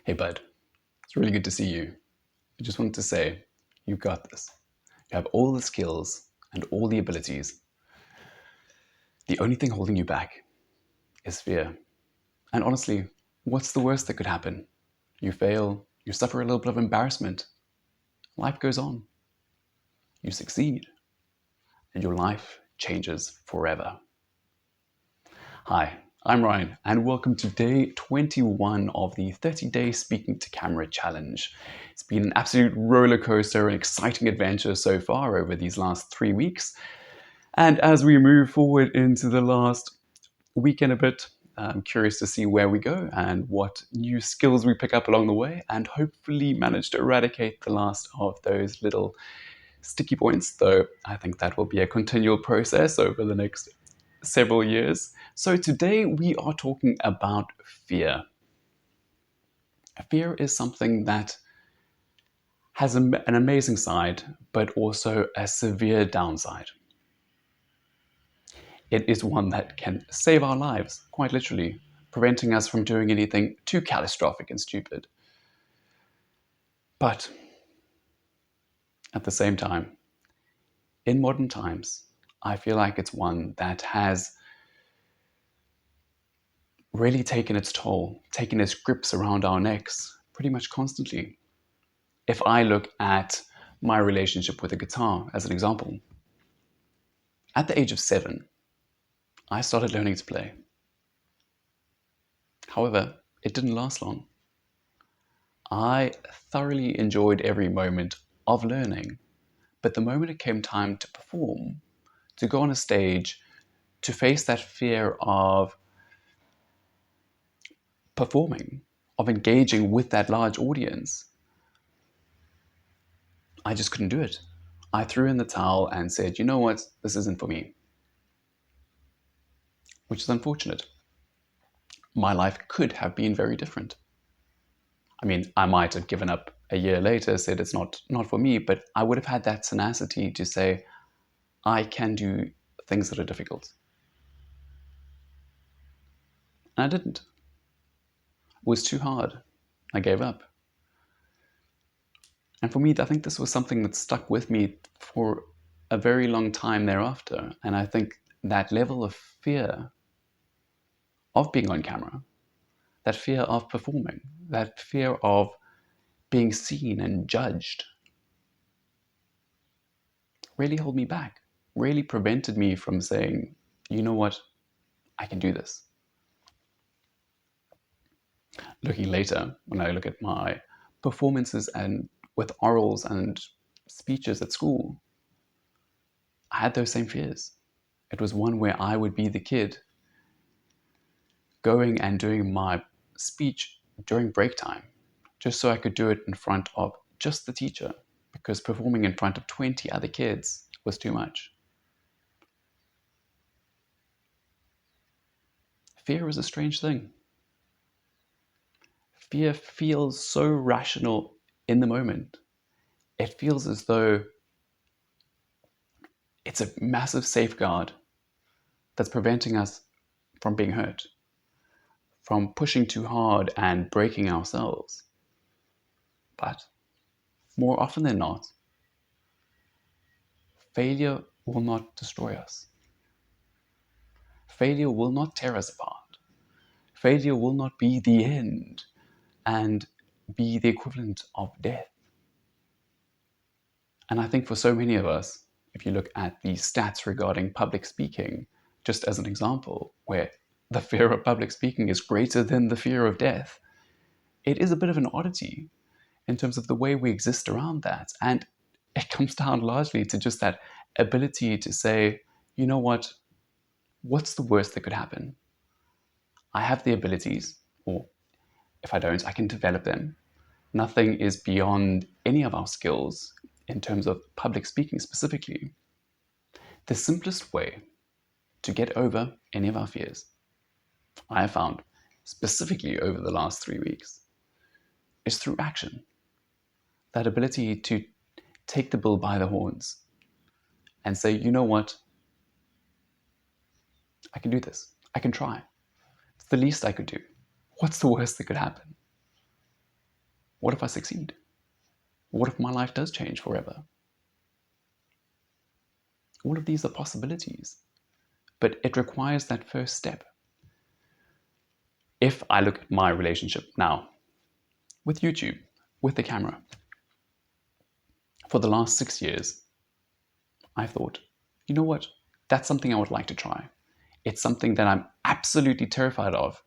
Hey bud, it's really good to see you. I just wanted to say, you got this. You have all the skills and all the abilities. The only thing holding you back is fear. And honestly, what's the worst that could happen? You fail, you suffer a little bit of embarrassment. Life goes on. You succeed, and your life changes forever. Hi, I'm Ryan, and welcome to day 21 of the 30-day Speaking to Camera Challenge. It's been an absolute roller coaster and exciting adventure so far over these last 3 weeks. And as we move forward into the last week and a bit, I'm curious to see where we go and what new skills we pick up along the way, and hopefully manage to eradicate the last of those little sticky points, though I think that will be a continual process over the next several years. So today we are talking about fear. Fear is something that has an amazing side, but also a severe downside. It is one that can save our lives, quite literally, preventing us from doing anything too catastrophic and stupid. But at the same time, in modern times, I feel like it's one that has really taken its toll, taken its grips around our necks pretty much constantly. If I look at my relationship with the guitar as an example, at the age of 7, I started learning to play. However, it didn't last long. I thoroughly enjoyed every moment of learning, but the moment it came time to perform, to go on a stage, to face that fear of performing, of engaging with that large audience, I just couldn't do it. I threw in the towel and said, you know what, this isn't for me, which is unfortunate. My life could have been very different. I mean, I might have given up a year later, said it's not for me, but I would have had that tenacity to say, I can do things that are difficult. And I didn't. It was too hard. I gave up. And for me, I think this was something that stuck with me for a very long time thereafter. And I think that level of fear of being on camera, that fear of performing, that fear of being seen and judged really held me back, really prevented me from saying, you know what, I can do this. Looking later, when I look at my performances and with orals and speeches at school, I had those same fears. It was one where I would be the kid going and doing my speech during break time, just so I could do it in front of just the teacher, because performing in front of 20 other kids was too much. Fear is a strange thing. Fear feels so rational in the moment. It feels as though it's a massive safeguard that's preventing us from being hurt, from pushing too hard and breaking ourselves. But more often than not, failure will not destroy us. Failure will not tear us apart. Failure will not be the end and be the equivalent of death. And I think for so many of us, if you look at the stats regarding public speaking, just as an example, where the fear of public speaking is greater than the fear of death, it is a bit of an oddity in terms of the way we exist around that. And it comes down largely to just that ability to say, you know what, what's the worst that could happen? I have the abilities, or if I don't, I can develop them. Nothing is beyond any of our skills in terms of public speaking specifically. The simplest way to get over any of our fears, I have found, specifically over the last 3 weeks, is through action. That ability to take the bull by the horns and say, you know what, I can do this. I can try. It's the least I could do. What's the worst that could happen? What if I succeed? What if my life does change forever? All of these are possibilities, but it requires that first step. If I look at my relationship now with YouTube, with the camera, for the last 6 years, I've thought, you know what? That's something I would like to try. It's something that I'm absolutely terrified of,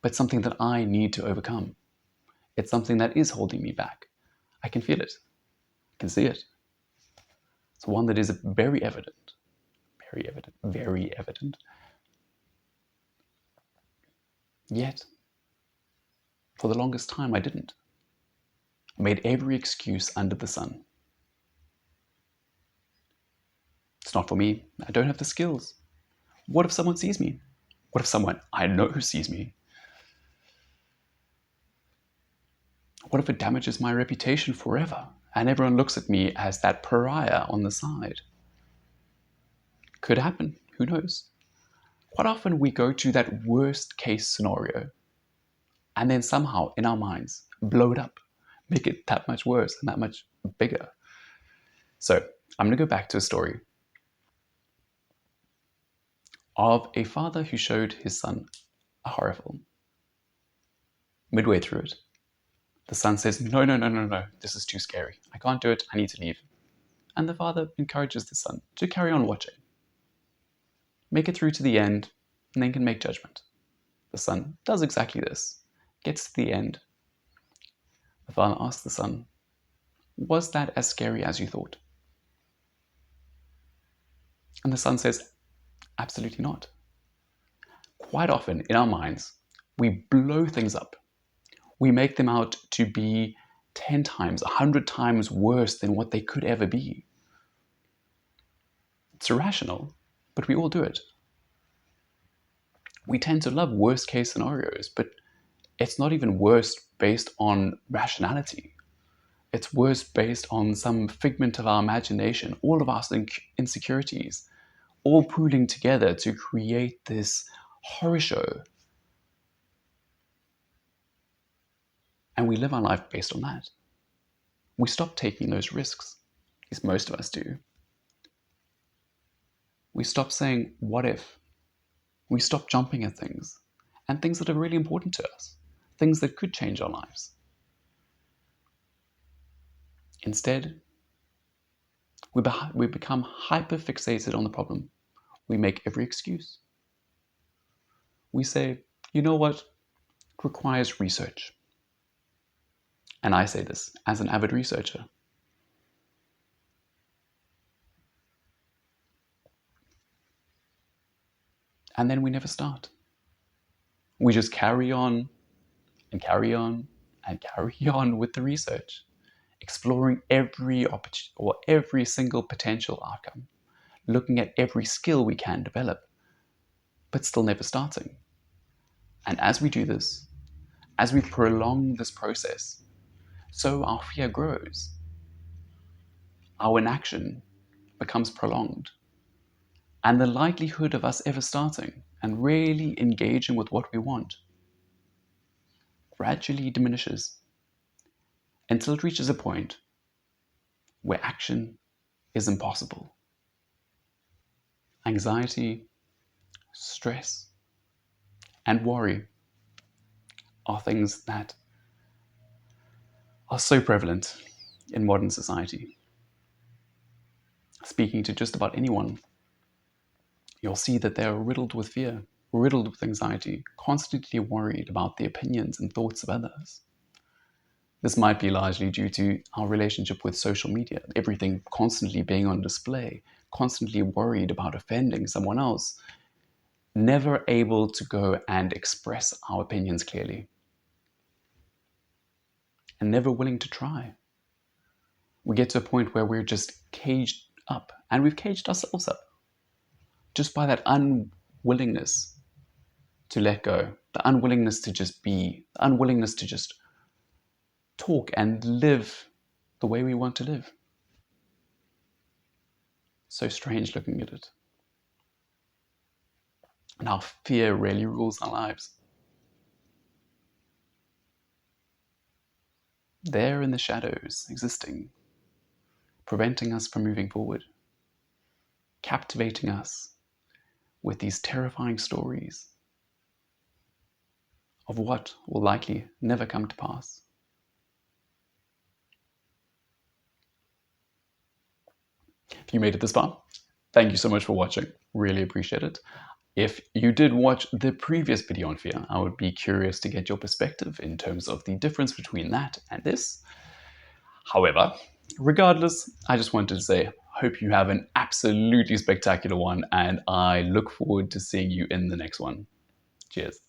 but something that I need to overcome. It's something that is holding me back. I can feel it. I can see it. It's one that is very evident. Very evident. Very evident. Yet, for the longest time, I didn't. I made every excuse under the sun. It's not for me. I don't have the skills. What if someone sees me? What if someone I know sees me? What if it damages my reputation forever and everyone looks at me as that pariah on the side? Could happen. Who knows? Quite often we go to that worst case scenario and then somehow in our minds blow it up, make it that much worse and that much bigger. So I'm going to go back to a story of a father who showed his son a horror film. Midway through it, the son says, no, no, no, no, no, this is too scary. I can't do it. I need to leave. And the father encourages the son to carry on watching. Make it through to the end, and then can make judgment. The son does exactly this. Gets to the end. The father asks the son, was that as scary as you thought? And the son says, absolutely not. Quite often in our minds, we blow things up. We make them out to be 10 times, 100 times worse than what they could ever be. It's irrational, but we all do it. We tend to love worst case scenarios, but it's not even worse based on rationality. It's worse based on some figment of our imagination, all of our insecurities, all pooling together to create this horror show. And we live our life based on that. We stop taking those risks, at least most of us do. We stop saying, what if? We stop jumping at things, and things that are really important to us, things that could change our lives. Instead, we become hyper-fixated on the problem. We make every excuse. We say, you know what? It requires research. And I say this as an avid researcher. And then we never start. We just carry on and carry on and carry on with the research, exploring every single potential outcome, looking at every skill we can develop, but still never starting. And as we do this, as we prolong this process, so our fear grows. Our inaction becomes prolonged. And the likelihood of us ever starting and really engaging with what we want gradually diminishes until it reaches a point where action is impossible. Anxiety, stress, and worry are things that are so prevalent in modern society. Speaking to just about anyone, you'll see that they're riddled with fear, riddled with anxiety, constantly worried about the opinions and thoughts of others. This might be largely due to our relationship with social media, everything constantly being on display, constantly worried about offending someone else, never able to go and express our opinions clearly, and never willing to try. We get to a point where we're just caged up, and we've caged ourselves up just by that unwillingness to let go, the unwillingness to just be, the unwillingness to just talk and live the way we want to live. So strange looking at it. And how fear really rules our lives. there in the shadows, existing, preventing us from moving forward, captivating us with these terrifying stories of what will likely never come to pass. If you made it this far, thank you so much for watching. Really appreciate it. If you did watch the previous video on fear, I would be curious to get your perspective in terms of the difference between that and this. However, regardless, I just wanted to say, hope you have an absolutely spectacular one, and I look forward to seeing you in the next one. Cheers.